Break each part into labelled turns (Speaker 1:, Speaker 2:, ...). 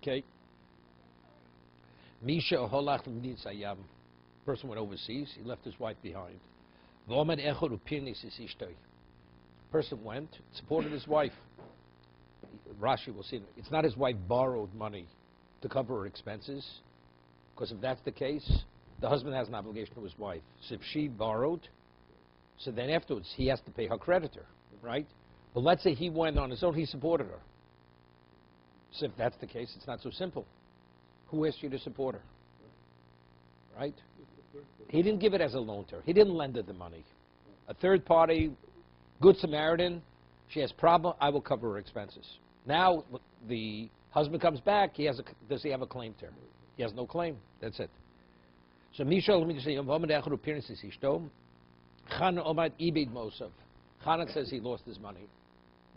Speaker 1: Okay. Misha holach sayam. Person went overseas. He left his wife behind. Person went, supported his wife. Rashi will see. It's not his wife borrowed money to cover her expenses, because if that's the case, the husband has an obligation to his wife. So if she borrowed, so then afterwards he has to pay her creditor, right? But let's say he went on his own, he supported her. So if that's the case, it's not so simple. Who asked you to support her? Right? He didn't give it as a loan to her. He didn't lend her the money. A third party, good Samaritan, she has problem, I will cover her expenses. Now the husband comes back, does he have a claim to her? He has no claim. That's it. So Mishal, let me just say, Chana says he lost his money.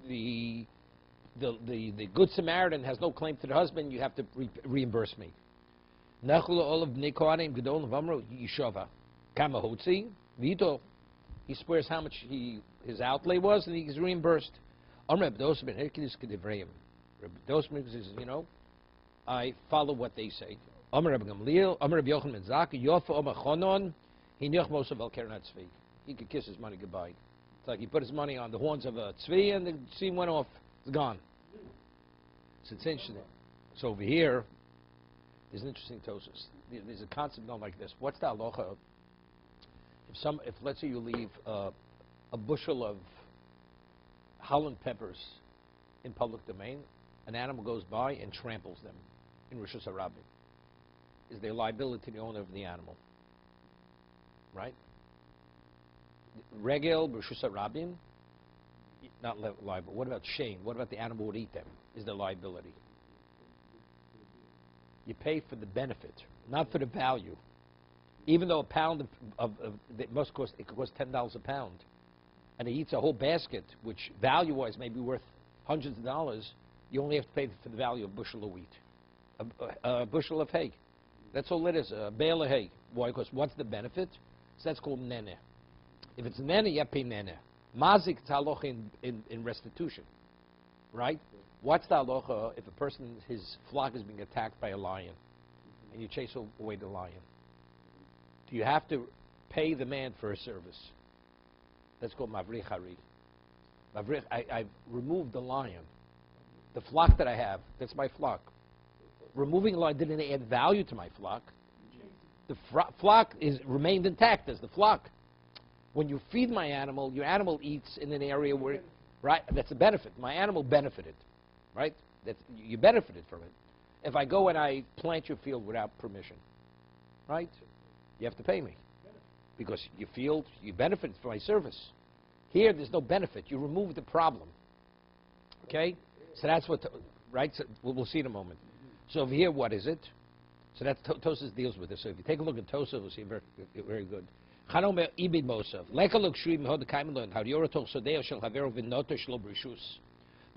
Speaker 1: The good Samaritan has no claim to the husband, you have to reimburse me. He swears how much his outlay was, and he's reimbursed. Says, I follow what they say. He could kiss his money goodbye. It's like he put his money on the horns of a tzvi, and the tzvi went off. It's gone. So it's interesting. So over here, there's an interesting tosis. There's a concept known like this. What's the halacha? If let's say you leave a bushel of Holland peppers in public domain, an animal goes by and tramples them in Rosh Hashanah. Is there liability to the owner of the animal? Right? Regel, Rosh Hashanah, not liable. What about shame? What about the animal would eat them? Is there liability? You pay for the benefit, not for the value. Even though a pound of it could cost $10 a pound, and he eats a whole basket, which value-wise may be worth hundreds of dollars, you only have to pay for the value of a bushel of wheat, a bushel of hay. That's all it is, a bale of hay. Why? Because what's the benefit? So that's called nene. If it's nene, you have to pay nene. Mazik, it's halacha in restitution, right? What's the halacha if a person, his flock is being attacked by a lion, and you chase away the lion? Do you have to pay the man for his service? That's called mavrich hari. Mavrich, I've removed the lion. The flock that I have, that's my flock. Removing the lion didn't add value to my flock. The flock remained intact as the flock. When you feed my animal, your animal eats in an area where, right, that's a benefit. My animal benefited, right? You benefited from it. If I go and I plant your field without permission, right? You have to pay me because your field, you benefited from my service. Here, there's no benefit. You remove the problem. Okay? So that's what, right? So we'll see in a moment. So over here, what is it? So that's Tosas deals with this. So if you take a look at Tosas, we'll see very, very good. The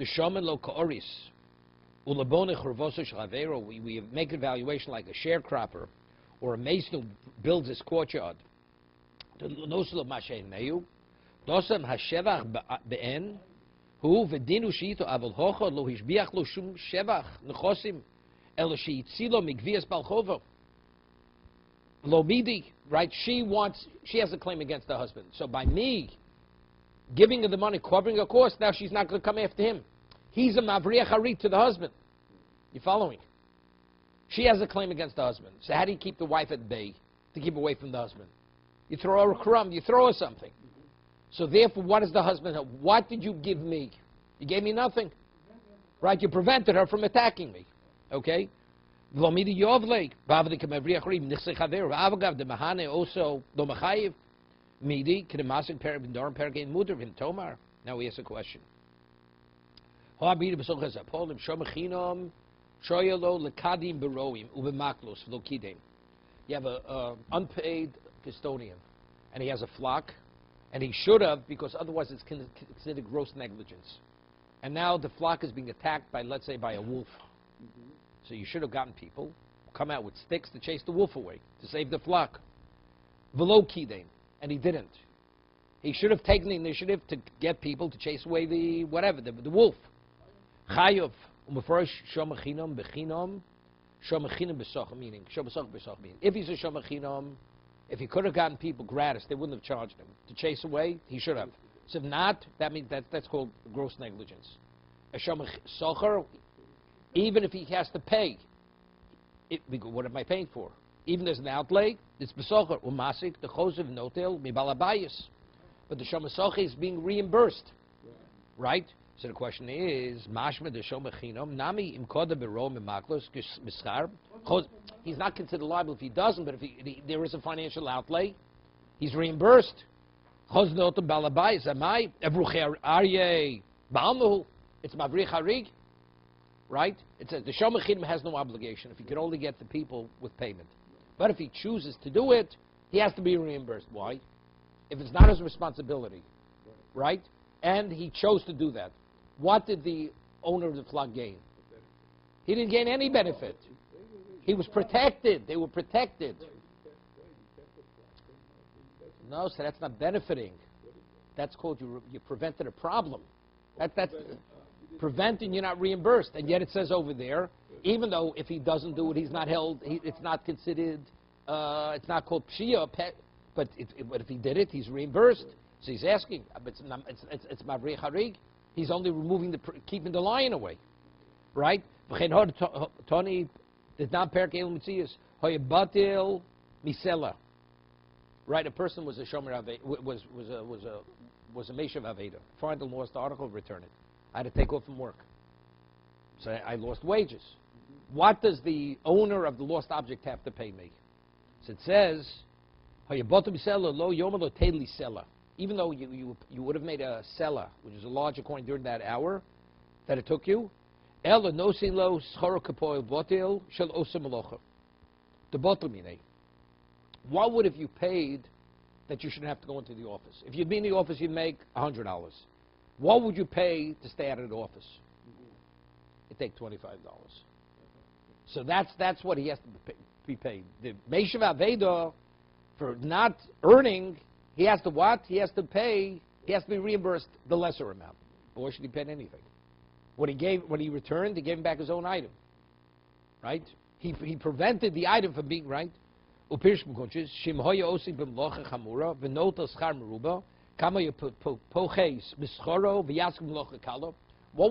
Speaker 1: shaman lo ka'oris we make an evaluation like a sharecropper or a mason who builds his courtyard. Right? She has a claim against the husband. So by me giving her the money, covering her costs, now she's not going to come after him. He's a mavriach hari to the husband. You following? She has a claim against the husband. So how do you keep the wife at bay to keep away from the husband? You throw her a crumb. You throw her something. So therefore, what does the husband have? What did you give me? You gave me nothing. Right? You prevented her from attacking me. Okay? Also, now we ask a question. You have an unpaid custodian, and he has a flock, and he should have, because otherwise it's considered gross negligence. And now the flock is being attacked by, let's say, by a wolf. So you should have gotten people who come out with sticks to chase the wolf away, to save the flock. Velo kidein, and he didn't. He should have taken the initiative to get people to chase away the wolf. Chayov, Umefresh shomachinam bechinam, shomachinam b'soch, meaning shomachinam b'soch, meaning if he's a shomachinam, if he could have gotten people gratis, they wouldn't have charged him to chase away. He should have. So if not, that means that's called gross negligence. A shomach even if he has to pay, what am I paying for? Even there's an outlay, it's besocher umasik the chosev notel mibalabayis, but the shomasocher is being reimbursed, right? So the question is, mashma the shomachinam nami imkoda bero mimaklos mischar. He's not considered liable if he doesn't, but if there is a financial outlay, he's reimbursed. Chos notel balabayis amai evrucher arye baalnu. It's mavrich harig. Right? It says the shomachinam has no obligation if he could only get the people with payment. But if he chooses to do it, he has to be reimbursed. Why? If it's not his responsibility, right? And he chose to do that. What did the owner of the flock gain? He didn't gain any benefit. He was protected. They were protected. No, so that's not benefiting. That's called you prevented a problem. That's preventing, you're not reimbursed. And yet it says over there, even though if he doesn't do it, he's not held, it's not considered, it's not called pshia, but if he did it, he's reimbursed. So he's asking, it's mavrei harig. He's only removing keeping the lion away, right? Tony did not perk el mitzias hoyebatil misela. Right, a person was a shomer was a meshav aveda. Find the lost article, return it. I had to take off from work, so I lost wages. What does the owner of the lost object have to pay me? So it says, even though you would have made a sela, which is a larger coin during that hour that it took you, what would have you paid that you shouldn't have to go into the office? If you'd be in the office, you'd make $100. What would you pay to stay out of the office? It'd take $25. So that's what he has to be paid. The Meishav Aveda, for not earning, he has to what? He has to pay, he has to be reimbursed the lesser amount. But why should he pay anything? When he returned, he gave him back his own item. Right? He prevented the item from being right. What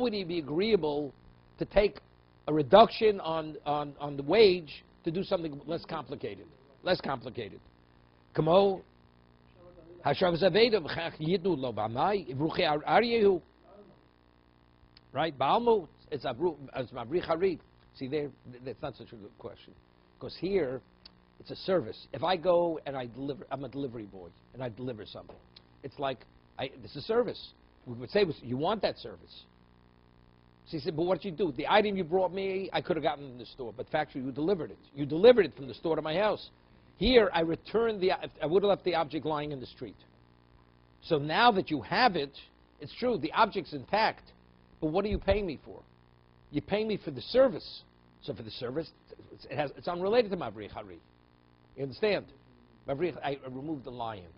Speaker 1: would he be agreeable to take a reduction on the wage to do something less complicated? Less complicated. Right? Baalmu, it's mavrich harig. See there, that's not such a good question. Because here, it's a service. If I go and I deliver, I'm a delivery boy, and I deliver something. It's like, this is a service. We would say, you want that service. So he said, but what did you do? The item you brought me, I could have gotten in the store, but factually you delivered it. You delivered it from the store to my house. Here, I returned I would have left the object lying in the street. So now that you have it, it's true, the object's intact, but what are you paying me for? You're paying me for the service. So for the service, it's unrelated to Mavrich Hari. You understand? I removed the lion.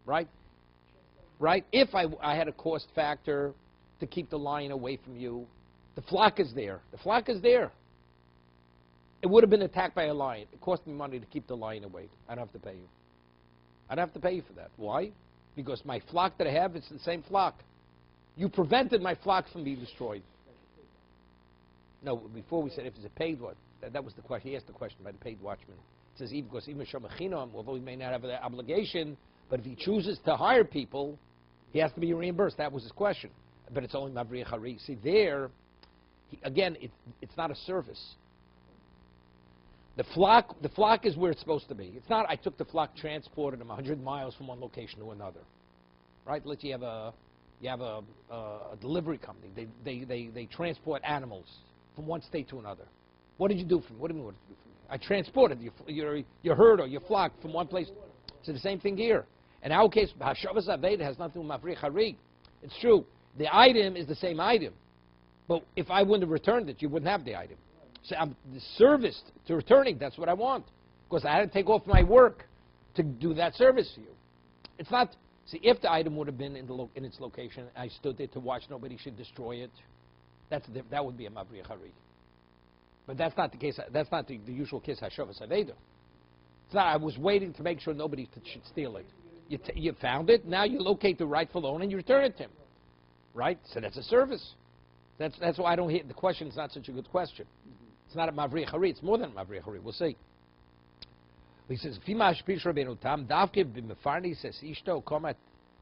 Speaker 1: Right? Right? If I had a cost factor to keep the lion away from you, the flock is there. The flock is there. It would have been attacked by a lion. It cost me money to keep the lion away. I don't have to pay you. I don't have to pay you for that. Why? Because my flock that I have, it's the same flock. You prevented my flock from being destroyed. No, before we said if it's a paid one, that was the question. He asked the question by the paid watchman. It says, because even Shomachinam, although he may not have the obligation, but if he chooses to hire people, he has to be reimbursed. That was his question. But it's only Mavrei Hari. See, there, again, it's not a service. The flock is where it's supposed to be. It's not, I took the flock, transported them 100 miles from one location to another. Right? Let's say you have a delivery company. They transport animals from one state to another. What did you do for me? What do you mean, what did you do for me? I transported your herd or your flock from one place. So the same thing here. In our case, Hashavas Aveda has nothing to do with Mavrei Harig. It's true. The item is the same item. But if I wouldn't have returned it, you wouldn't have the item. So I'm serviced to returning. That's what I want. Because I had to take off my work to do that service for you. It's not... See, if the item would have been in its location, I stood there to watch, nobody should destroy it. That would be a Mavriach Hari. But that's not the case. That's not the usual case. Hashavas Aveda. It's not. I was waiting to make sure nobody should steal it. You found it. Now you locate the rightful owner and you return it to him. Right. So that's a service. That's why I don't hear the question. Is not such a good question. It's not a Mavriach Hari. It's more than a Mavriach Hari. We'll see. He says, "Fimash Pish Rabbeinu Tam Davke b'Mefarni says Ishto Komat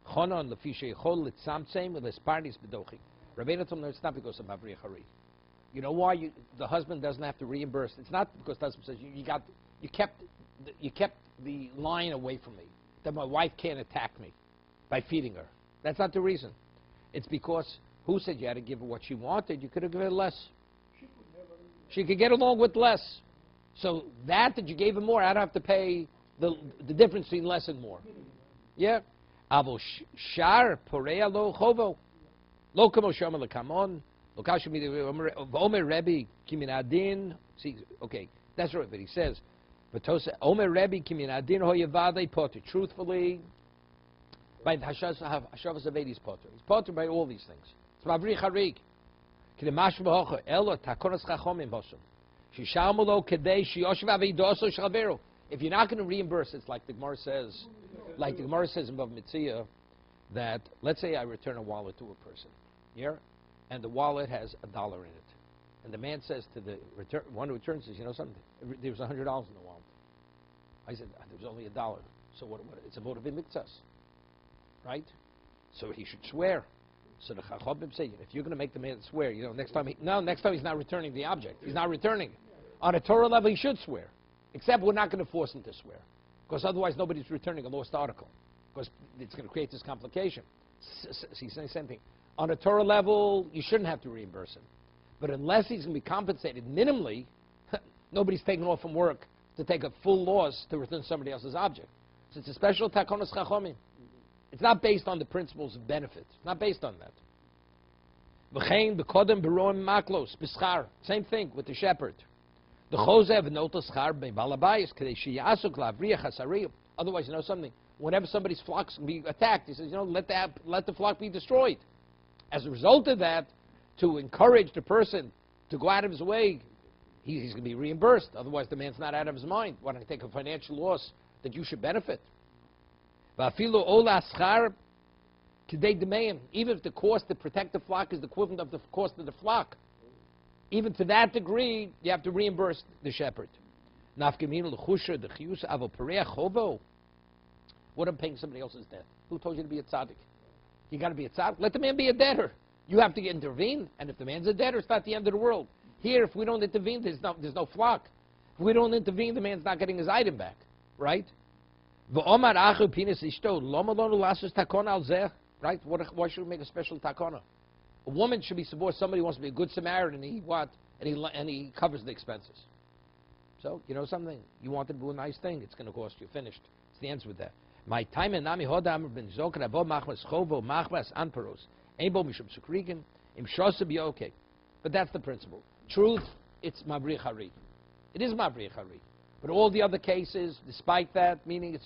Speaker 1: Chonon Lefi Sheichol Litzamtzem Lesparnis B'Dochi." Rabbeinu told him it's not because of Mavriach Hari. You know why the husband doesn't have to reimburse? It's not because the husband says you kept the line away from me, that my wife can't attack me by feeding her. That's not the reason. It's because who said you had to give her what she wanted? You could have given her less. She could get along with less. So that you gave her more, I don't have to pay the difference between less and more. Yeah. Avo shar porea lo chovo lo kamo shama lekamon. Omer Rebbe Kiminadin. See, okay, that's right. But he says, Omer Rebbe Kiminadin Hoyevade Potter. Truthfully, by the Hashavas Avedi is Potter. He's Potter by all these things. It's Mavriach Hari. Kidemash v'hocha Elo Takonas Chachomim Bosum. Shishalmulo Kedei Shiyoshav Avidoso Shalvero. If you're not going to reimburse, it's like the Gemara says, in Bav Mitzvah, that let's say I return a wallet to a person, yeah. And the wallet has $1 in it. And the man says to the one who returns, says, you know something, there was $100 in the wallet. I said, there was only $1. So what it's a vote of mitzvahs, right? So he should swear. So the Chachamim say, if you're going to make the man swear, next time he's not returning the object. He's not returning it. On a Torah level, he should swear. Except we're not going to force him to swear. Because otherwise nobody's returning a lost article. Because it's going to create this complication. He's saying the same thing. On a Torah level, you shouldn't have to reimburse him. But unless he's going to be compensated minimally, nobody's taking off from work to take a full loss to return somebody else's object. So it's a special takonos chachomim. It's not based on the principles of benefit. It's not based on that. Same thing with the shepherd. Otherwise, something. Whenever somebody's flock's going to be attacked, he says, let the flock be destroyed. As a result of that, to encourage the person to go out of his way, he's going to be reimbursed. Otherwise, the man's not out of his mind. Why don't I take a financial loss that you should benefit? Even if the cost to protect the flock is the equivalent of the cost of the flock, even to that degree, you have to reimburse the shepherd. What am paying somebody else's debt? Who told you to be a tzaddik? You got to be a tzaddik. Let the man be a debtor. You have to intervene, and if the man's a debtor, it's not the end of the world. Here, if we don't intervene, there's no flock. If we don't intervene, the man's not getting his item back, right? Right? Why should we make a special takona? A woman should be supported. Somebody wants to be a good Samaritan, and he covers the expenses. So, something? You want to do a nice thing, it's going to cost you. Finished. It's the answer with that. My time and nami hodam ben zoker abo machmas chovo machmas anparos ebo mishum sukrigen im shosab yoke. But that's the principle. Truth, it's Mavriach Hari. It is Mavriach Hari. But all the other cases, despite that, meaning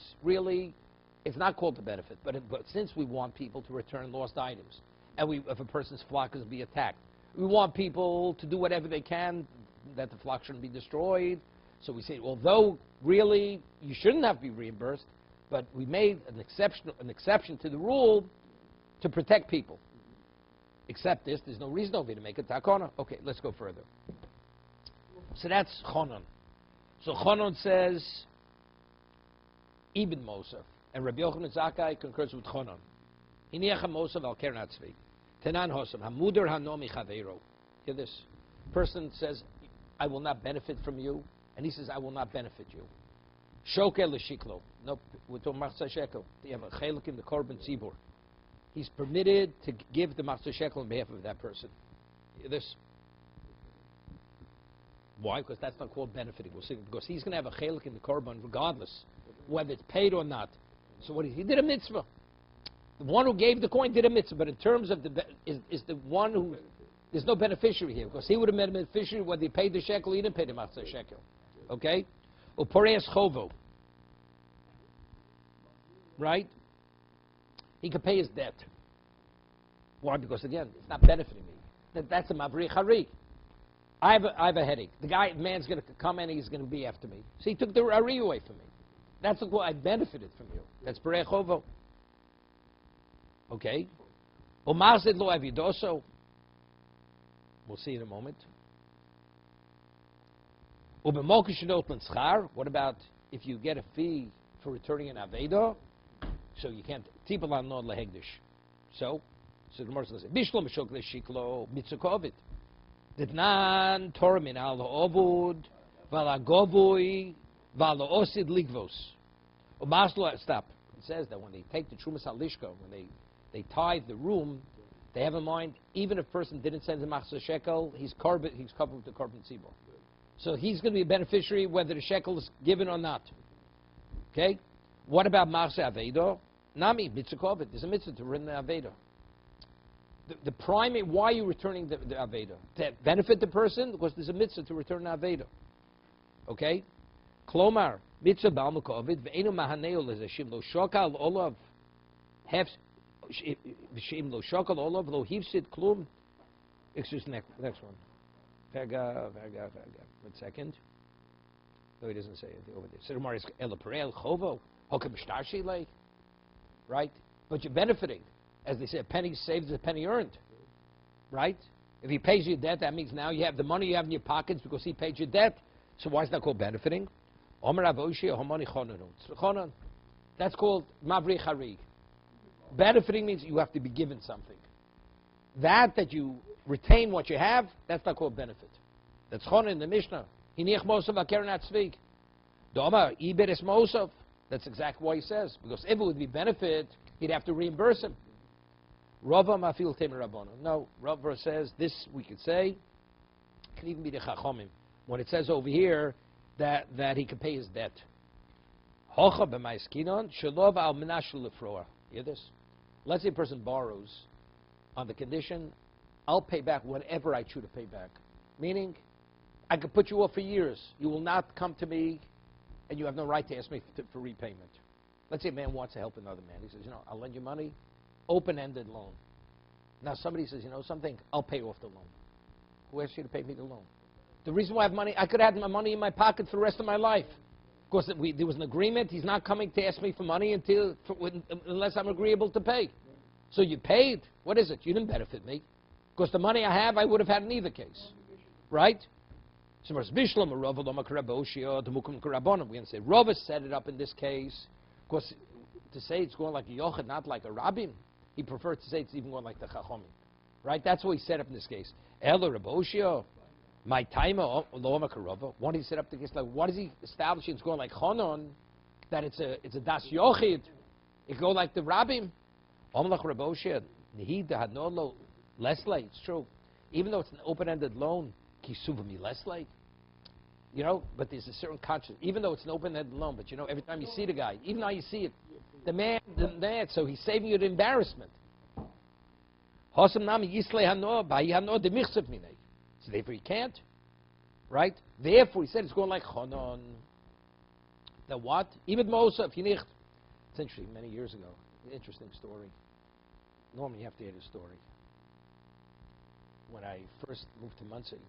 Speaker 1: it's not called to benefit. But since we want people to return lost items, and if a person's flock is be attacked, we want people to do whatever they can that the flock shouldn't be destroyed. So we say, although really you shouldn't have to be reimbursed, but we made an exception to the rule to protect people. Except this, there's no reason over here to make a takona. Okay, let's go further. So that's Chonon. So Chonon says, Ibn Mosef. And Rabbi Yochanan Zakkai concurs with Chonon. Hiniach Mosef al Keren Hatzvi. Tenan Hosam. Hamudar Hanomi Chaveiro. Hear this. Person says, I will not benefit from you. And he says, I will not benefit you. Shokel l'shiklo. No, we're talking machzah shekel. You have a chelik in the korban tzibur. He's permitted to give the machzah shekel on behalf of that person. Hear this. Why? Because that's not called benefiting. We'll see. Because he's going to have a chelik in the korban regardless, whether it's paid or not. So what he did a mitzvah. The one who gave the coin did a mitzvah, but in terms of is the one who there's no beneficiary here because he would have been a beneficiary whether he paid the shekel or he didn't pay the machzah shekel. Okay? Uporeas chovo. Right? He could pay his debt. Why? Because again, it's not benefiting me. That's a Mavri Harik. I have a headache. The man's going to come in and he's going to be after me. So he took the Ari away from me. That's what I benefited from you. That's Berei Chovo. Okay? Umazid lo avidoso. We'll see in a moment. What about if you get a fee for returning an Aveda? So you can't. Tipalan no lehegdish. So the Gemara says, Bishlo mishok leshiklo mitzukovit. Ditnan tormin al ovud valagovui valaosid ligvos. Umaslo stop. It says that when they take the trumas halishka, when they tithe the room, they have in mind even if a person didn't send the machzor shekel, he's covered with the korban tzibor. So he's going to be a beneficiary whether the shekel is given or not. Okay? What about machzor aveda? Nami mitzukovit. There's a mitzvah to return the aveda. The primary, why are you returning the aveda? To benefit the person? Because there's a mitzvah to return the aveda. Okay? Klomar, mitzvah bal mukovid, ve'enu mahaneo lezeshim lo shokal olav, v'shim lo shokal olav, lo hivsid klum. Excuse me, next one. Vega. 1 second. No, he doesn't say it over there. So Gemara is elaparel chovo, hokem shtarshi like, right? But you're benefiting. As they say, a penny saved is a penny earned, right? If he pays you debt, that means now you have the money you have in your pockets because he paid your debt. So why is that called benefiting? That's called mavri charig. Benefiting means you have to be given something. That you retain what you have, that's not called benefit. That's chonon in the Mishnah. Hiniach mosav akernat tzvig. Doma iberes mosav. That's exactly what he says. Because if it would be benefit, he'd have to reimburse him. Rava mafil temer rabbanon. No, Rava says this. We could say can even be the chachomim when it says over here that he can pay his debt. Hocha b'maiskinon shalov al menashul lefroa. Hear this? Let's say a person borrows on the condition I'll pay back whatever I choose to pay back. Meaning, I could put you off for years. You will not come to me, and you have no right to ask me for repayment. Let's say a man wants to help another man. He says, I'll lend you money. Open-ended loan. Now somebody says, something, I'll pay off the loan. Who asked you to pay me the loan? The reason why I have money, I could have had my money in my pocket for the rest of my life. Because there was an agreement, he's not coming to ask me for money unless I'm agreeable to pay. So you paid. What is it? You didn't benefit me. Because the money I have, I would have had in either case. Right? So we can say Rava set it up in this case because to say it's going like a yochid, not like a rabbin, he preferred to say it's even going like the chachomim. Right? That's what he set up in this case. Elo Raboshio, my timer, Loma Karova. What he set up the case like, what is he establishing? It's going like Chonon, that it's a das yochid. It go like the rabbin. Omlach Raboshio, Nihida Hanolo, less late. It's true. Even though it's an open-ended loan, Kisuvami less late. But there's a certain conscience. Even though it's an open-ended loan, but every time you see the guy, even though you see it, the man, so he's saving you the embarrassment. So therefore he can't. Right? Therefore he said it's going like Chonon. Now what? Even Mosa, if you nicht. It's interesting, many years ago. Interesting story. Normally you have to hear the story. When I first moved to Muncie,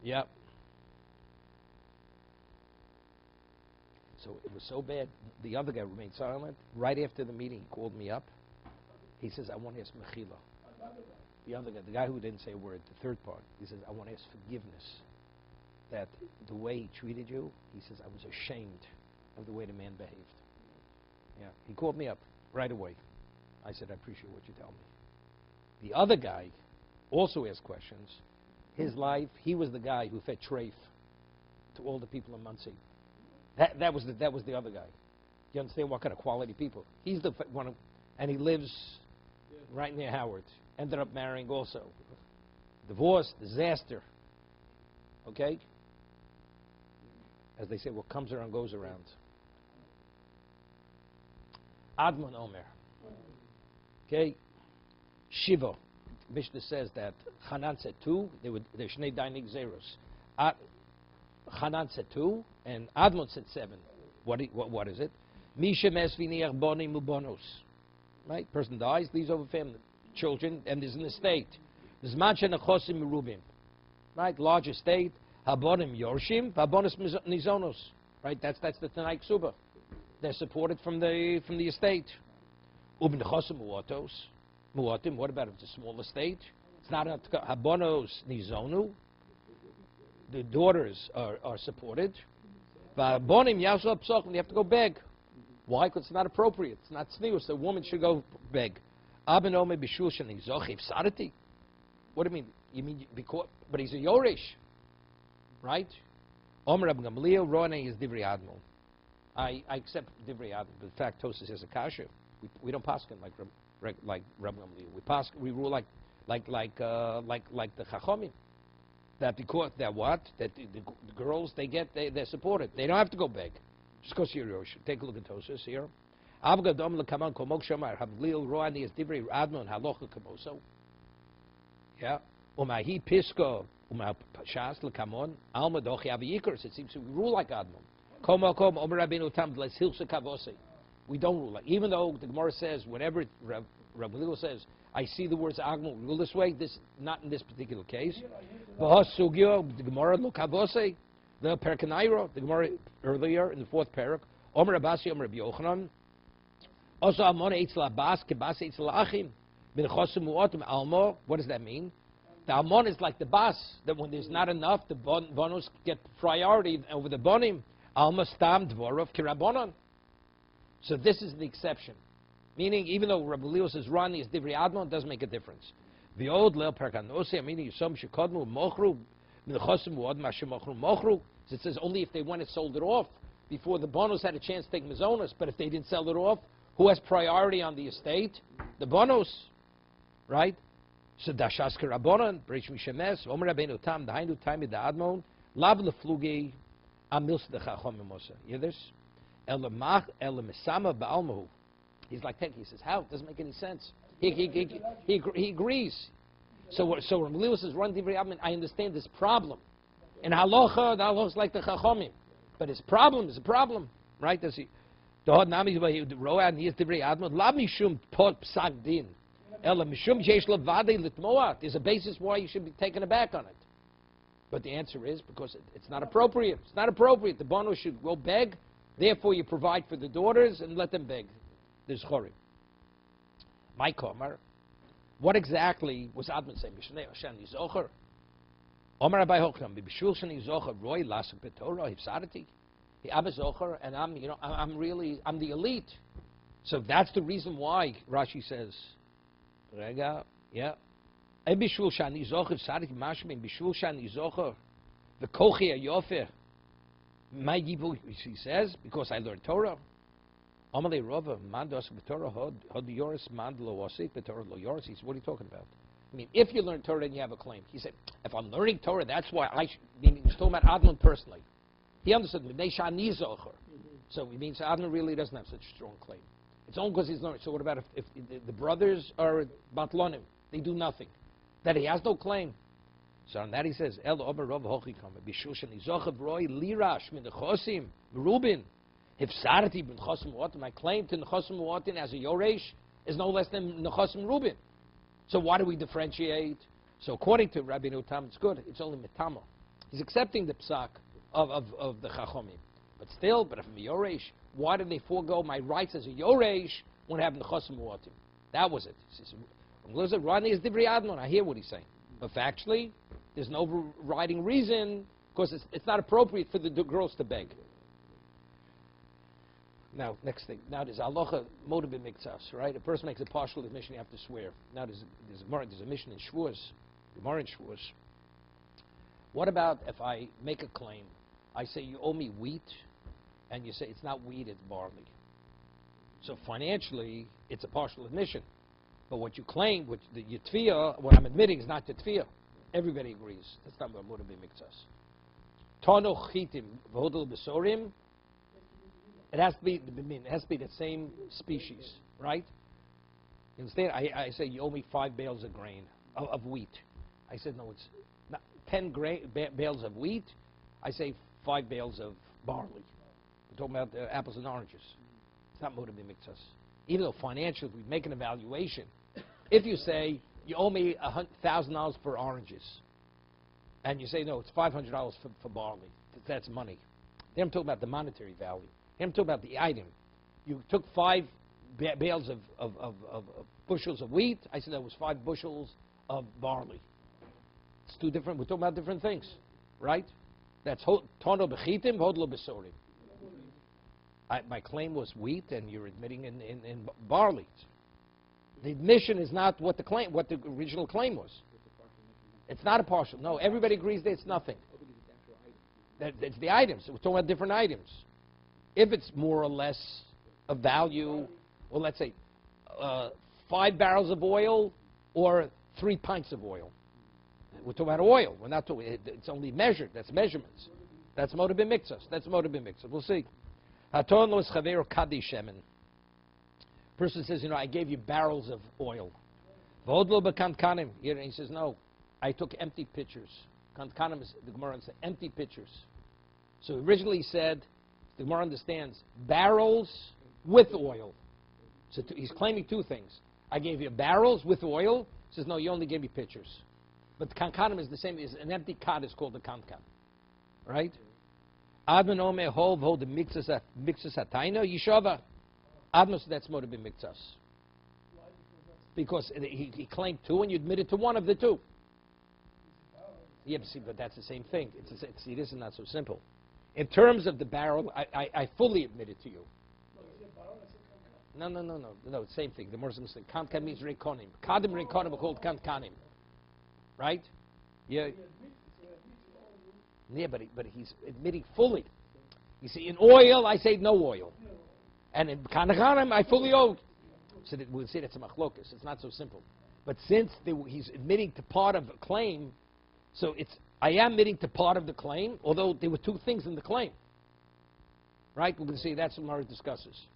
Speaker 1: Yeah. So it was so bad. The other guy remained silent. Right after the meeting, he called me up. He says, I want to ask Mechila. The other guy, the guy who didn't say a word, the third part, he says, I want to ask forgiveness. That the way he treated you, he says, I was ashamed of the way the man behaved. Yeah. He called me up right away. I said, I appreciate what you tell me. The other guy also asked questions. His life, he was the guy who fed treif to all the people in Muncie. That was the other guy. You understand what kind of quality people? He's the one, and he lives right near Howard. Ended up marrying also. Divorce, disaster. Okay? As they say, what comes around goes around. Admon Omer. Okay? Shiva. Mishnah says that Hanan said 2, they're Shnei Dainik Zeros. Hanan said 2, and Admon said 7. What is it? Misha Mesviniach Bonim Ubonos. Right? Person dies, leaves over family, children, and there's an estate. There's Mancha Nechosim Merubim. Right? Large estate. Habonim Yorshim, Habonis Nizonos. Right? That's the Tanai Ksuba. They're supported from the estate. Ubn Nechosim Muotos. Muotim, what about if it's a small estate? It's not enough to go. Habonos Nizonu. The daughters are supported. Vabonim Yasol Psochim, you have to go beg. Why? Because it's not appropriate. It's not tznius. A woman should go beg. Abenome Bishul Shanizochiv Sarati. What do you mean? You mean because? But he's a Yoresh. Right? Omer Rabbi Gamliel, Roane is Divrei Admon. I accept Divrei Admon, but in fact, Tosas is a kasher. We don't paskin like Rabbi Gamliel. We rule like the Chachomim. That because that what? That the girls they're supported. They don't have to go beg. Just go see your Rosh. Take a look at Tosas here. Avgadom lekaman komok shamar Gamliel Roane is Divrei Admon halocha kamoso. Yeah. Umahi Pisko. Parshas lekamon alma dochi aviyikers. It seems to rule like Admon. Koma kom omer rabbeinu tam les hilsa kavose. We don't rule like. Even though the Gemara says whenever Rabbi Lilo says I see the words Agmon rule this way, this not in this particular case. V'has sugyo the Gemara lo kavose the perkanairo the Gemara earlier in the 4th parak omer Abasi omer Rabbi Yochanan also amon eitz labas kebas eitz laachim min chosim muotim almo. What does that mean? The Amon is like the bas, that when there's not enough, the bonos get priority over the bonim. Alma stam dvorov kirabonon. So this is the exception. Meaning, even though Rabbi Leo says Rani is Divrei Admon, it doesn't make a difference. The old Leo Perkanosi, meaning Yisam Shekodmu Mochru, Minchosim Wad Mashim Mochru Mochru. It says only if they went and sold it off before the bonos had a chance to take Mazonas, but if they didn't sell it off, who has priority on the estate? The bonos. Right? So dashas kerabonon, breish mishemes, omer rabbeinu tam, dahainu time the admon, lab leflugi, amils de chachomim mosa. You hear this? El mesama ba'almahu. He's like, he says, how? It doesn't make any sense. He agrees. So when Lewis says, run divrei admon, I understand this problem. In halacha, the halacha is like the chachomim. But his problem is a problem. Right? Does he? The nami roa and he is divrei admon, lab mishum pot psak din. There's a basis why you should be taken aback on it. But the answer is because it's not appropriate. It's not appropriate. The bono should go beg. Therefore, you provide for the daughters and let them beg. There's chorim. My komar. What exactly was Admon saying? Mishnei Shani Zocher. Omar Rabbi Hochnam. B'Bishul Shani Zocher. Roy Lasuk Betorah. Hifsarati. The Abba Zocher. And I'm the elite. So that's the reason why Rashi says. Rega, yeah. Bishul shani zocher, sadik mashmin. Bishul shani zocher, the kochi ayofer. My gibu, he says, because I learned Torah. Amalei rova mandos b'Torah hod yoris mandlo wasik b'Torah lo yoris. He said, what are you talking about? I mean, if you learn Torah, then you have a claim. He said, if I'm learning Torah, that's why I should. Meaning, he's talking about Admon personally. He understood B'nei shani zocher. So it means Admon really doesn't have such a strong claim. It's only because he's learning. So what about if the brothers are batlonim? They do nothing. That he has no claim. So on that he says, El Ober Rov Hochikam, Bishushan Izochav Roy Lirash Min Chosim Rubin. If Sarati bin Chosim Watin, my claim to Nechosim Watin as a Yoresh is no less than Nechosim Rubin. So why do we differentiate? So according to Rabbi Nutam, it's good. It's only Metamo. He's accepting the psak of the Chachomim. But still, but if I'm a Yoresh, why did they forego my rights as a Yoresh when I have Nechosim Muatim? That was it. He says, Rodney is Divrei Admon. I hear what he's saying. But factually, there's an overriding reason, because it's not appropriate for the girls to beg. Now, next thing. Now, there's Alocha Moda B'Miktsas, right? A person makes a partial admission, you have to swear. Now, there's a mission in Shavuos, Gemara in Shavuos. What about if I make a claim? I say, you owe me wheat, and you say, it's not wheat, it's barley. So financially, it's a partial admission. But what you claim, what I'm admitting is not the tefiyah. Everybody agrees. That's not what Moda B'Miktsas. Tano Chitim V'hodel B'Sorim. It has to be the same species, right? Instead, I say, you owe me 5 bales of grain, of wheat. I said, no, it's not 10 bales of wheat. I say 5 bales of barley. We're talking about apples and oranges. It's not Moda B'Miktsas. Even though financially, we make an evaluation. If you say, you owe me $1,000 for oranges, and you say, no, it's $500 for barley, that's money. Then I'm talking about the monetary value. I'm talking about the item. You took 5 bales of bushels of wheat. I said that was 5 bushels of barley. It's two different. We're talking about different things, right? That's tono b'chitim, hodlo b'sorim. My claim was wheat, and you're admitting in barley. The admission is not what the original claim was. It's not a partial. No, everybody agrees that it's nothing. It's the items. We're talking about different items. If it's more or less of value, well, let's say 5 barrels of oil or 3 pints of oil. We're talking about oil. We're not talking. It's only measured. That's measurements. That's Moda B'Miktsas. That's Moda B'Miktsas. We'll see. Haton los chaver kadi shemen. Person says, I gave you barrels of oil. Vodlo b'kankanim. He says, no, I took empty pitchers. Kankanim is the Gemara says empty pitchers. So originally he said, the Gemara understands barrels with oil. So he's claiming 2 things. I gave you barrels with oil. He says, no, you only gave me pitchers. But the kankanim is the same. Is an empty cod is called the kankan, right? Adman ome hov hold the mixus hataino yishava. Adman, that's Moda B'Miktsas. Because he claimed 2, and you admitted to one of the 2. Yeah, but that's the same thing. See, this is not so simple. In terms of the barrel, I fully admit it to you. No, same thing. The Muslims say kankan means rekonim. Kadim rekonim are called kankanim. Right? Yeah. Yeah, but he's admitting fully. You see, in oil, I say no oil. And in kanakanim, I fully owe. So we'll say that's a machlokas. It's not so simple. But since he's admitting to part of a claim, so I am admitting to part of the claim, although there were 2 things in the claim. Right? We're going to see that's what Mara discusses.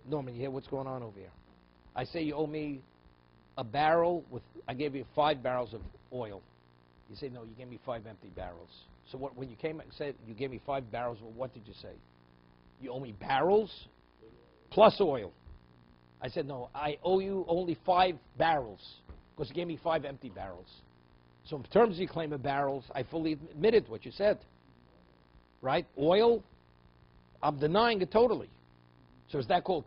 Speaker 1: Norman, you hear what's going on over here? I say you owe me a barrel I gave you 5 barrels of oil. You say, no, you gave me 5 empty barrels. So when you came and said you gave me 5 barrels, well, what did you say? You owe me barrels plus oil. I said, no, I owe you only 5 barrels because you gave me 5 empty barrels. So in terms of your claim of barrels, I fully admitted what you said. Right? Oil, I'm denying it totally. So is that called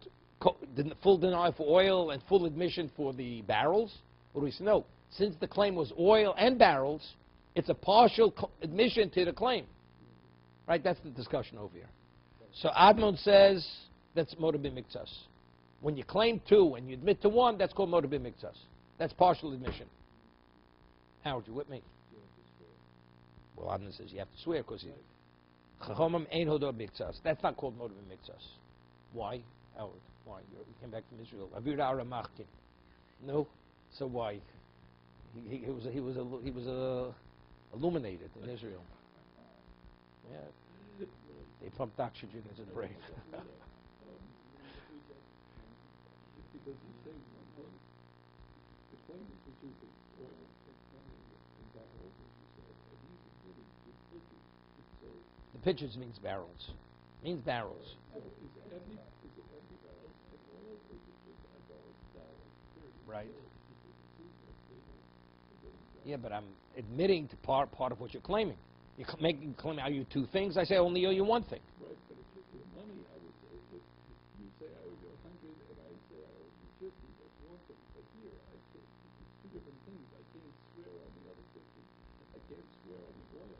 Speaker 1: full denial for oil and full admission for the barrels? Or do we say, no, since the claim was oil and barrels, it's a partial admission to the claim. Right? That's the discussion over here. So Admon says that's Moda B'Miktsas. When you claim 2 and you admit to 1, that's called Moda B'Miktsas. That's partial admission. Howard, you with me? Well, Admon says you have to swear because Chachomim ein hodor b'miktsas. That's not called Moda B'Miktsas. Why, Howard? Why? You came back from Israel. Avir Aramachkin. No. So why? He was illuminated in Israel. Yeah. They pumped oxygen into his brain. The pitchers means barrels. Means barrels. Right. Yeah, but admitting to part of what you're claiming. You're making claim, are you two things? I say only owe you one thing.
Speaker 2: Right, but if it's the money, I would say, if you say I owe you 100 and I say I owe you 50, that's one thing. But here, I say it's two different things. I can't swear on the other 50. I can't swear on the oil.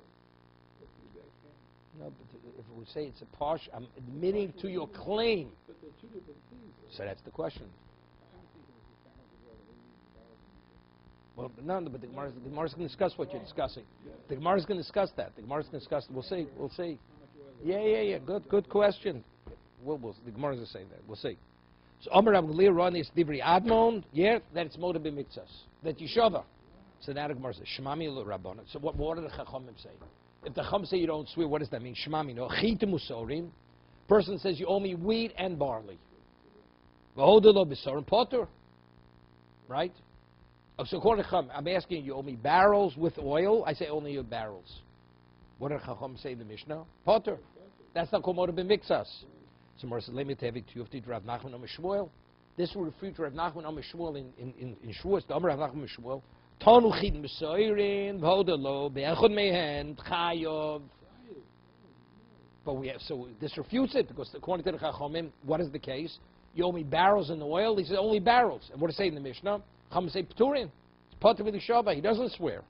Speaker 2: But maybe I can.
Speaker 1: No, but if we say it's a partial, I'm admitting to your claim.
Speaker 2: But they're two different things.
Speaker 1: So that's the question.
Speaker 2: I don't think it was the barrels of oil. What do you mean the barrels of oil?
Speaker 1: Well, no, but the Gemara is going to discuss what you're discussing. The Gemara is going to discuss that. The Gemara is going to discuss. We'll see. We'll see. Yeah. Good question. The Gemara is going to say that. We'll see. So Amar Rav Gamliel Ron is Divri Admon. Yeah, that it's Moda b'Miktsas. That Yeshava. So now the Gemara says Shemami Rabbanan. So what do the Chachamim say? If the Chacham say you don't swear, what does that mean? Shemami no. Chita musorim. Person says you owe me wheat and barley. V'hodelo b'sorim potter. Right? So according to Chacham, I'm asking you owe me barrels with oil. I say only your barrels. What did Chacham say in the Mishnah? Potter. That's not called Moda b'Miktsas. So Gemara says, let me tell you to Rav Nachman Amar Shmuel. This will refer to Rav Nachman Amar Shmuel in Shavuos. The Amar Rav Nachman Amar Shmuel. Tanu chid m'soirin v'hodelo be'echad mehen chayov. But so this refutes it because according to the Chachamim, what is the case? You owe me barrels in oil. He says only barrels. And what does it say in the Mishnah? Chacham say Pturin. It's Potter v'Lishava. He doesn't swear.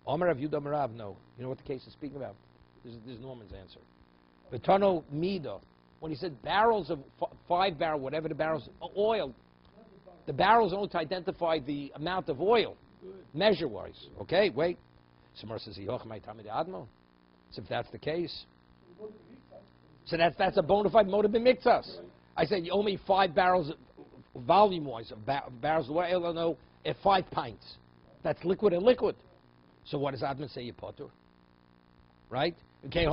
Speaker 1: Amar Rav Yudah Amar Rav, no. You know what the case is speaking about? This is Norman's answer. V'tano mida. When he said barrels of 5 barrels, whatever the barrels, oil, the barrels only to identify the amount of oil, measure-wise. Okay, wait. Somewhere says, so if that's the case, so that's a bona fide Moda b'Miktsas. I said, you owe me 5 barrels, volume-wise, of barrels of oil, no, at 5 pints. That's liquid and liquid. So what does Adman say, you potter? Right? Okay,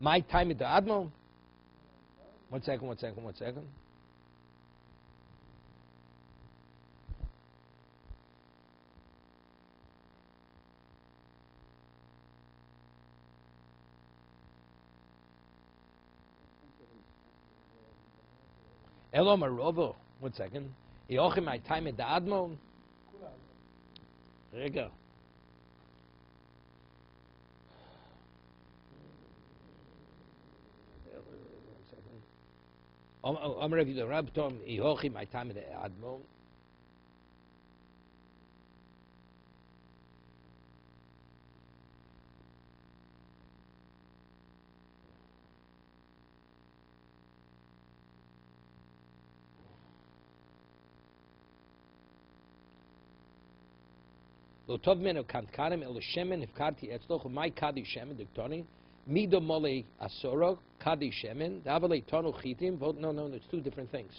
Speaker 1: my time at the Admon. One second. Elo Marovo. 1 second. Yochim, my time at the Admon. Rega. I'm ready to Rab Tom. Yochim, my time at the Admon. Lo tov meno kantkanim el shemen ifkarti etzloch my kadi shemen diktoni mido mole asoro kadi shemen davale tonu chitim. No, it's two different things.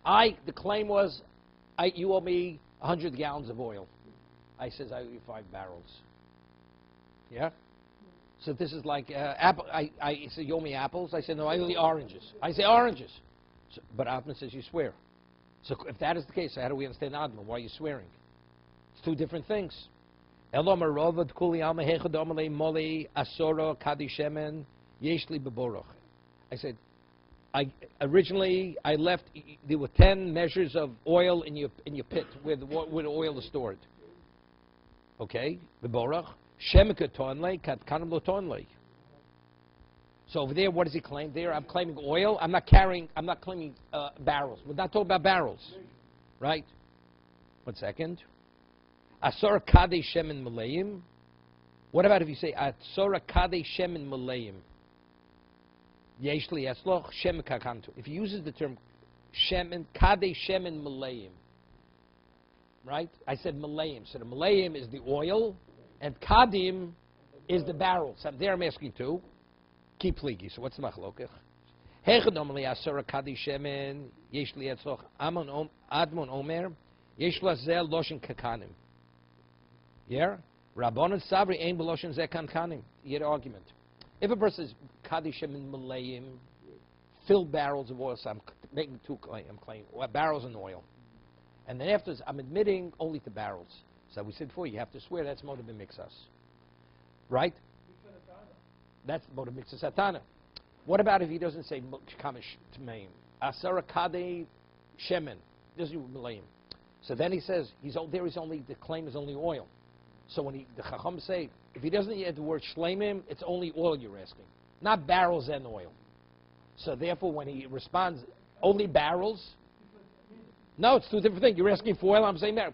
Speaker 1: The claim was, you owe me 100 gallons of oil. I says I owe you 5 barrels. Yeah. So this is like apple. I say you owe me apples. I say no, I owe you oranges. I say oranges. So, but Atman says you swear. So if that is the case, how do we understand Atman? Why are you swearing? It's two different things. I said, originally I left. There were 10 measures of oil in your pit where the oil is stored. Okay, beborach shemika tonle kat kanam lo tonle. So over there, what does he claim? There, I'm claiming oil. I'm not claiming barrels. We're not talking about barrels, right? 1 second. Asora kadei shemen malayim. What about if you say Asora kadei shemen malayim? Yeshli esloch shem kakantu. If he uses the term shemen kadei shemen malayim, right? I said malayim. So the malayim is the oil, and kadim is the barrels. So there I'm asking too. Keep pligi. So what's the machlokech? Hechadomli Asora kadei shemen yeshli esloch admon omer yeshla zel loshen kakanim. Yeah? Rabbanon Savri ain beloshen zekan kanim. You get an argument. If a person says kadishem in malayim, filled barrels of oil, so I'm making two claims. I'm claiming barrels and oil. And then afterwards, I'm admitting only to barrels. So we said before, you have to swear that's Moda b'Miktsas. Right? That's Moda b'Miktsas Satana. What about if he doesn't say kamish tmeim? Asara kadei shemen. Doesn't malayim. So then he says, he's only, the claim is only oil. So when the Chacham say, if he doesn't add the word shleimim, it's only oil you're asking, not barrels and oil. So therefore, when he responds, only barrels, no, it's two different things. You're asking for oil, I'm saying that.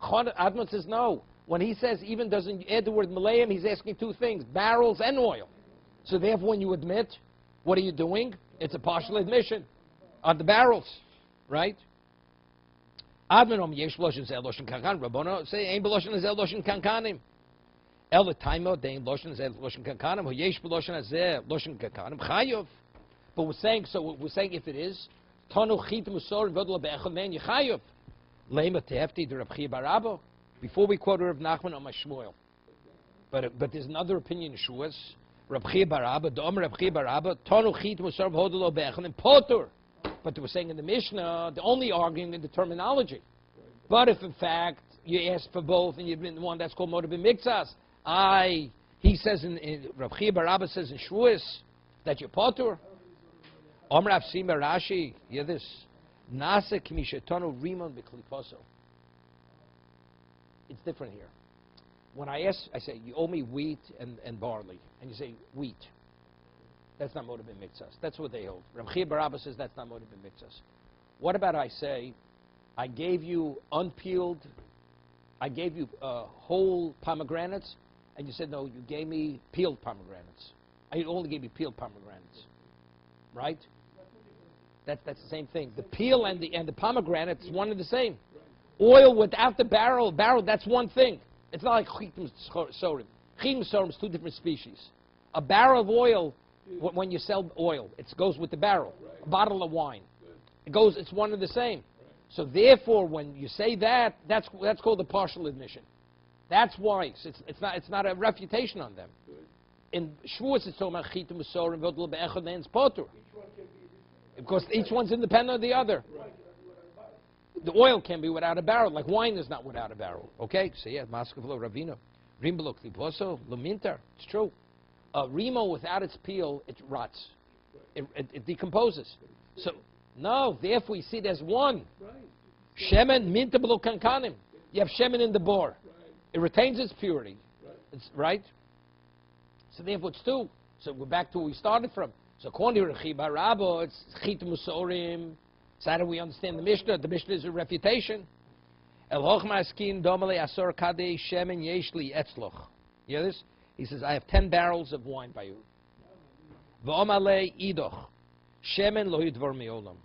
Speaker 1: Admon says no. When he says even doesn't add the word malayim, he's asking two things, barrels and oil. So therefore, when you admit, what are you doing? It's a partial admission on the barrels, right? Admonom yesh loshen zel loshen kankan. Rabbono say ein beloshen zel loshen kankanim. El taimo dein loshen zel loshen kankanim. Hu yesh beloshen zel loshen kankanim. Chayov. But we're saying if it is tanu chit musor v'odla be'echad men yechayov. Lema tehefti de Reb Chia bar Abba. Before we quote Rav Nachman on Shmuel. But there's another opinion in Shuas. Reb Chia bar Abba, Dom Reb Chia bar Abba, tanu chit musor v'odla be'echad potur. But we're saying in the Mishnah, they're only arguing in the terminology. But if in fact you ask for both and you've been the one that's called moed b'miktzas, he says in Reb Chia bar Abba says in Shuas that you're potur. Omer Avsima Rashi, hear this. Nasa kimishetonu rimon b'kliposo. It's different here. When I say, you owe me wheat and barley. And you say, wheat. That's not moed b'miktzas. That's what they hold. Reb Chia bar Abba says that's not moed b'miktzas. What about I say, I gave you unpeeled, I gave you whole pomegranates, and you said, no, you gave me peeled pomegranates. I only gave you peeled pomegranates. Right? That's the same thing. The peel and the pomegranate is one and the same. Oil without the barrel, that's one thing. It's not like chitim sorim. Chitim sorim is two different species. A barrel of oil, when you sell oil, it goes with the barrel. A bottle of wine, it's one and the same. So therefore, when you say that, that's called a partial admission. That's why it's not a refutation on them. In Shavuos it's talking about chitim sorim v'odl be'echad me'ens potur. Because each one's independent of the other. The oil can be without a barrel, like wine is not without a barrel. Okay? So yeah, Maskavlo Ravino. Rimbalo Kliposo, Luminter. It's true. Rimo without its peel, it rots. It decomposes. So, no, therefore you see there's one. Shemen minta below kankanim. You have shemen in the bore. It retains its purity. It's right? So therefore it's two. So we're back to where we started from. So according to Reb Chia bar Abba, it's chit musorim. So how do we understand the Mishnah? The Mishnah is a refutation. El hochma askin domale asor kadei shemen yeshli etzloch. You hear this? He says, I have 10 barrels of wine by you. V'omale idoch. Shemen lo yidvor miolam.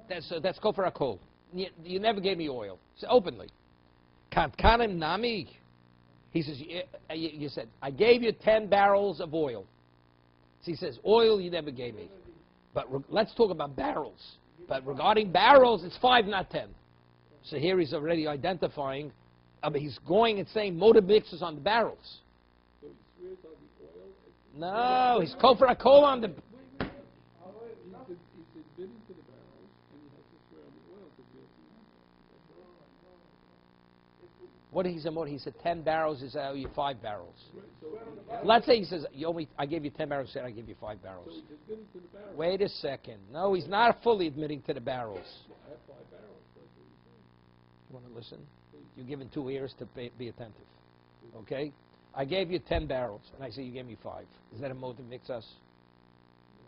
Speaker 1: That's go for a kol. You never gave me oil. So openly. Kantkanim nami. He says, you said, I gave you 10 barrels of oil. So he says, oil you never gave me. But let's talk about barrels. But regarding barrels, it's 5, not 10. So here he's already identifying. He's going and saying moed b'miktzas on the barrels.
Speaker 2: So he swears on the oil?
Speaker 1: No, he's kol for a kol on the...
Speaker 2: He's admitting to the barrels, and he has to swear on the oil because he has to.
Speaker 1: What he said? He said 10 barrels is I owe you 5 barrels.
Speaker 2: Right, so
Speaker 1: Let's say he says, I gave you 10 barrels, said I give you 5 barrels.
Speaker 2: so he's admitting to the barrels.
Speaker 1: Wait a second. No, he's not fully admitting to the barrels.
Speaker 2: Well, I have 5 barrels. That's what he's saying.
Speaker 1: You want to listen? You're given 2 ears to be attentive. Okay? I gave you 10 barrels, and I say you gave me 5. Is that a moed b'miktzas?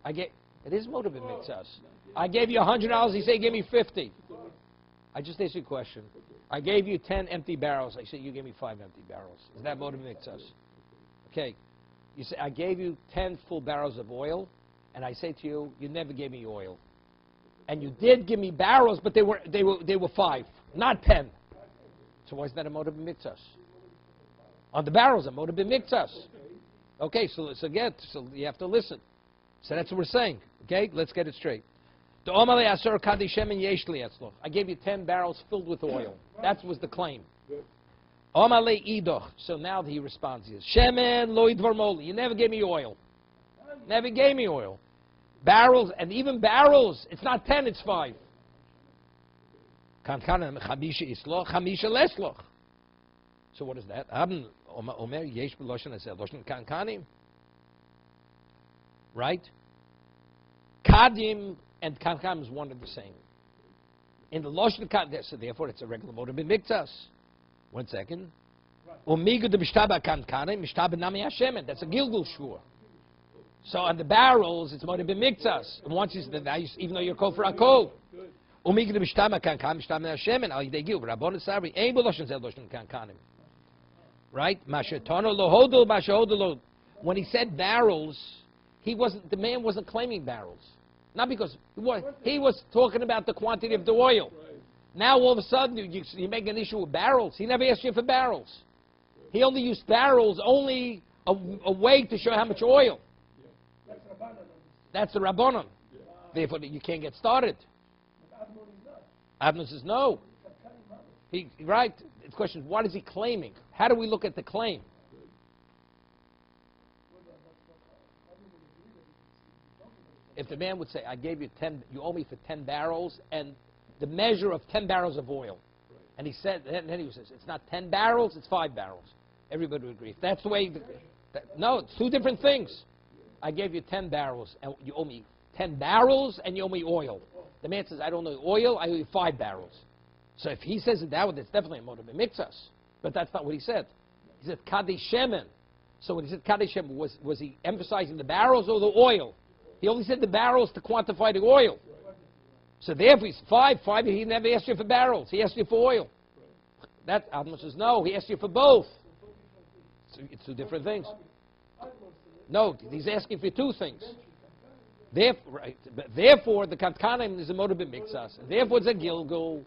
Speaker 1: It is moed b'miktzas. I gave you $100, he said he gave me 50. I just asked you a question. I gave you 10 empty barrels. I said you gave me 5 empty barrels. Is that moed b'miktzas? Okay. You say I gave you 10 full barrels of oil, and I say to you, you never gave me oil. And you did give me barrels, but they were 5, not 10. So why is that a moed b'miktzas? On the barrels, a moed b'miktzas. Okay, so you have to listen. So that's what we're saying. Okay, let's get it straight. I gave you 10 barrels filled with oil. That was the claim. So now he responds. He says, Shemen lo yidvar moli. You never gave me oil. Never gave me oil. Barrels, and even barrels, it's not 10, it's 5. So what is that? Right? Kadim and kankanim is one and the same. In the Lashon Kankanim, so therefore it's a regular motor b'miktas. 1 second. Umigu de mishtaba kankanim, mishtaba nami hashemen. That's a gilgul shvur. So on the barrels, it's motor b'miktas. And once it's even though you're kol for a kol. Umigu de mishtaba kankanim, mishtaba nami hashemen. Al yidei gil. Rabbon Sabri. Ein b'Lashon zel Lashon Kankanim. Right? Mashetano lo hodol, mashehodol lo. When he said barrels, the man wasn't claiming barrels. Not because he was talking about the quantity of the oil. Now all of a sudden you make an issue with barrels. He never asked you for barrels. He only used barrels only a way to show how much oil. That's the Rabbanon. Therefore you can't get started. Admon says no. Right? The question is, what is he claiming? How do we look at the claim? If the man would say, I gave you 10, you owe me for 10 barrels, and the measure of 10 barrels of oil. And he said, and then he says, it's not 10 barrels, it's 5 barrels. Everybody would agree. If that's the way, no, it's two different things. I gave you 10 barrels, and you owe me 10 barrels, and you owe me oil. The man says, I don't know oil, I owe you 5 barrels. So if he says it that way, it's definitely a motive b'miktas. But that's not what he said. He said, Kadei Shemen. So when he said Kadei Shemen, was he emphasizing the barrels or the oil? He only said the barrels to quantify the oil. So therefore, he's 5, he never asked you for barrels. He asked you for oil. That Admon says, no, he asked you for both. So it's two different things. No, he's asking for two things. Therefore, the Kankanim is a motive b'miktas. Therefore, it's a gilgul.